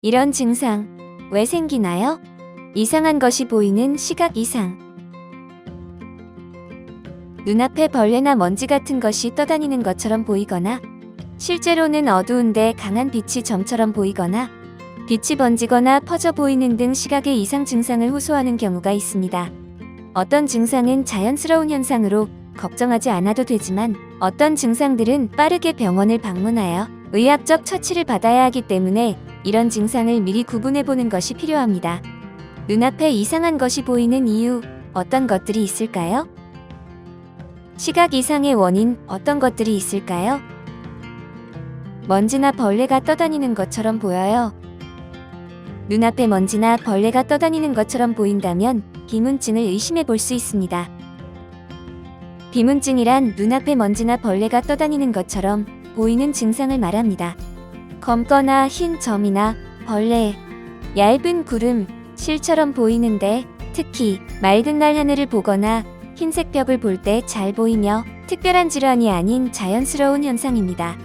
이런 증상 왜 생기나요? 이상한 것이 보이는 시각 이상. 눈앞에 벌레나 먼지 같은 것이 떠다니는 것처럼 보이거나, 실제로는 어두운데 강한 빛이 점처럼 보이거나, 빛이 번지거나 퍼져 보이는 등 시각의 이상 증상을 호소하는 경우가 있습니다. 어떤 증상은 자연스러운 현상으로 걱정하지 않아도 되지만, 어떤 증상들은 빠르게 병원을 방문하여 의학적 처치를 받아야 하기 때문에 이런 증상을 미리 구분해보는 것이 필요합니다. 눈앞에 이상한 것이 보이는 이유, 어떤 것들이 있을까요? 시각 이상의 원인, 어떤 것들이 있을까요? 먼지나 벌레가 떠다니는 것처럼 보여요. 눈앞에 먼지나 벌레가 떠다니는 것처럼 보인다면 비문증을 의심해 볼 수 있습니다. 비문증이란 눈앞에 먼지나 벌레가 떠다니는 것처럼 보이는 증상을 말합니다. 검거나 흰 점이나 벌레, 얇은 구름, 실처럼 보이는데 특히 맑은 날 하늘을 보거나 흰색 벽을 볼 때 잘 보이며 특별한 질환이 아닌 자연스러운 현상입니다.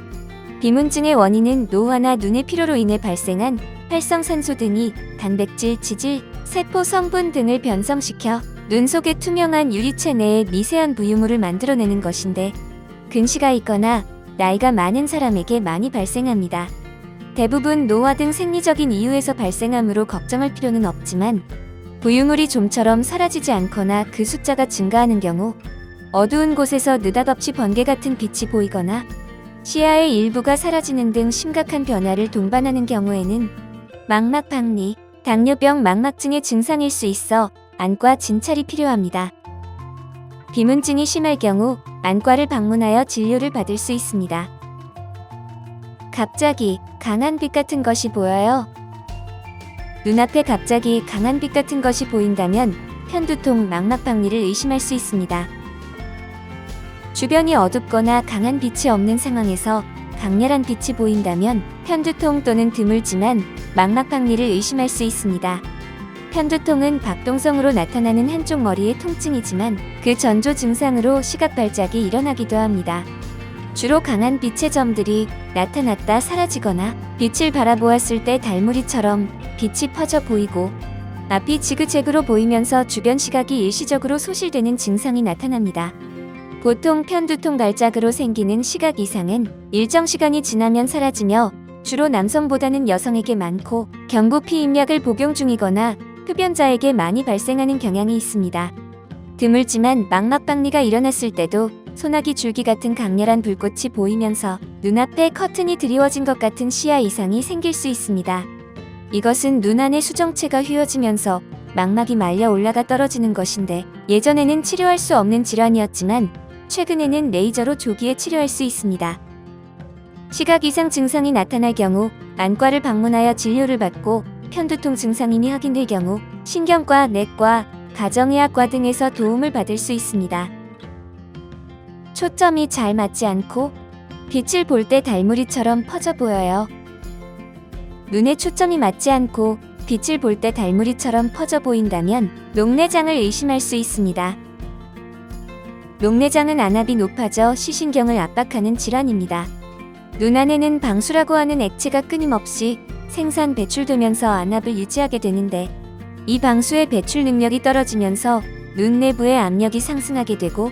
비문증의 원인은 노화나 눈의 피로로 인해 발생한 활성산소 등이 단백질, 지질, 세포 성분 등을 변성시켜 눈 속의 투명한 유리체 내에 미세한 부유물을 만들어내는 것인데, 근시가 있거나 나이가 많은 사람에게 많이 발생합니다. 대부분 노화 등 생리적인 이유에서 발생하므로 걱정할 필요는 없지만, 부유물이 좀처럼 사라지지 않거나 그 숫자가 증가하는 경우, 어두운 곳에서 느닷없이 번개 같은 빛이 보이거나 시야의 일부가 사라지는 등 심각한 변화를 동반하는 경우에는 망막박리, 당뇨병 망막증의 증상일 수 있어 안과 진찰이 필요합니다. 비문증이 심할 경우 안과를 방문하여 진료를 받을 수 있습니다. 갑자기 강한 빛 같은 것이 보여요. 눈앞에 갑자기 강한 빛 같은 것이 보인다면 편두통, 망막박리를 의심할 수 있습니다. 주변이 어둡거나 강한 빛이 없는 상황에서 강렬한 빛이 보인다면 편두통 또는 드물지만 망막박리를 의심할 수 있습니다. 편두통은 박동성으로 나타나는 한쪽 머리의 통증이지만 그 전조 증상으로 시각 발작이 일어나기도 합니다. 주로 강한 빛의 점들이 나타났다 사라지거나 빛을 바라보았을 때 달무리처럼 빛이 퍼져 보이고 앞이 지그재그로 보이면서 주변 시각이 일시적으로 소실되는 증상이 나타납니다. 보통 편두통 발작으로 생기는 시각 이상은 일정 시간이 지나면 사라지며 주로 남성보다는 여성에게 많고 경부 피임약을 복용 중이거나 흡연자에게 많이 발생하는 경향이 있습니다. 드물지만 망막박리가 일어났을 때도 소나기 줄기 같은 강렬한 불꽃이 보이면서 눈앞에 커튼이 드리워진 것 같은 시야 이상이 생길 수 있습니다. 이것은 눈 안의 수정체가 휘어지면서 망막이 말려 올라가 떨어지는 것인데, 예전에는 치료할 수 없는 질환이었지만 최근에는 레이저로 조기에 치료할 수 있습니다. 시각 이상 증상이 나타날 경우 안과를 방문하여 진료를 받고 편두통 증상임이 확인될 경우 신경과, 내과, 가정의학과 등에서 도움을 받을 수 있습니다. 초점이 잘 맞지 않고 빛을 볼 때 달무리처럼 퍼져 보여요. 눈에 초점이 맞지 않고 빛을 볼 때 달무리처럼 퍼져 보인다면 녹내장을 의심할 수 있습니다. 녹내장은 안압이 높아져 시신경을 압박하는 질환입니다. 눈 안에는 방수라고 하는 액체가 끊임없이 생산 배출되면서 안압을 유지하게 되는데, 이 방수의 배출 능력이 떨어지면서 눈 내부의 압력이 상승하게 되고,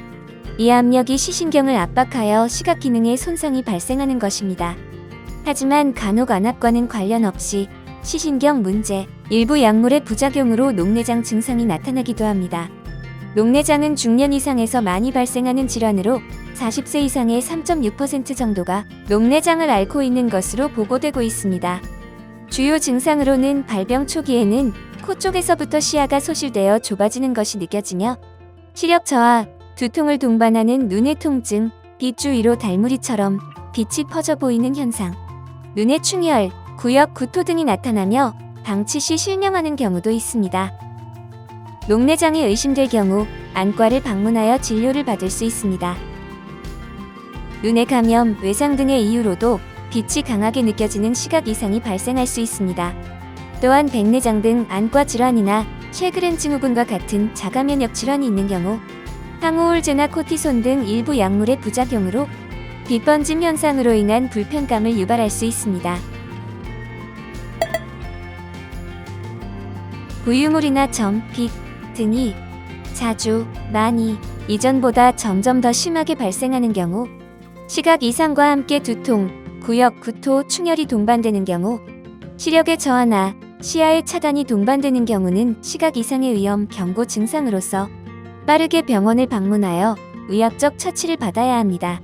이 압력이 시신경을 압박하여 시각 기능에 손상이 발생하는 것입니다. 하지만 간혹 안압과는 관련 없이 시신경 문제, 일부 약물의 부작용으로 녹내장 증상이 나타나기도 합니다. 녹내장은 중년 이상에서 많이 발생하는 질환으로 40세 이상의 3.6% 정도가 녹내장을 앓고 있는 것으로 보고되고 있습니다. 주요 증상으로는 발병 초기에는 코 쪽에서부터 시야가 소실되어 좁아지는 것이 느껴지며, 시력 저하, 두통을 동반하는 눈의 통증, 빛 주위로 달무리처럼 빛이 퍼져 보이는 현상, 눈의 충혈, 구역, 구토 등이 나타나며 방치 시 실명하는 경우도 있습니다. 녹내장이 의심될 경우 안과를 방문하여 진료를 받을 수 있습니다. 눈의 감염, 외상 등의 이유로도 빛이 강하게 느껴지는 시각 이상이 발생할 수 있습니다. 또한 백내장 등 안과 질환이나 쉐그렌 증후군과 같은 자가 면역 질환이 있는 경우 항우울제나 코티손 등 일부 약물의 부작용으로 빛번짐 현상으로 인한 불편감을 유발할 수 있습니다. 부유물이나 점, 빛 등이 자주, 많이, 이전보다 점점 더 심하게 발생하는 경우, 시각 이상과 함께 두통, 구역, 구토, 충혈이 동반되는 경우, 시력의 저하나 시야의 차단이 동반되는 경우는 시각 이상의 위험 경고 증상으로서 빠르게 병원을 방문하여 의학적 처치를 받아야 합니다.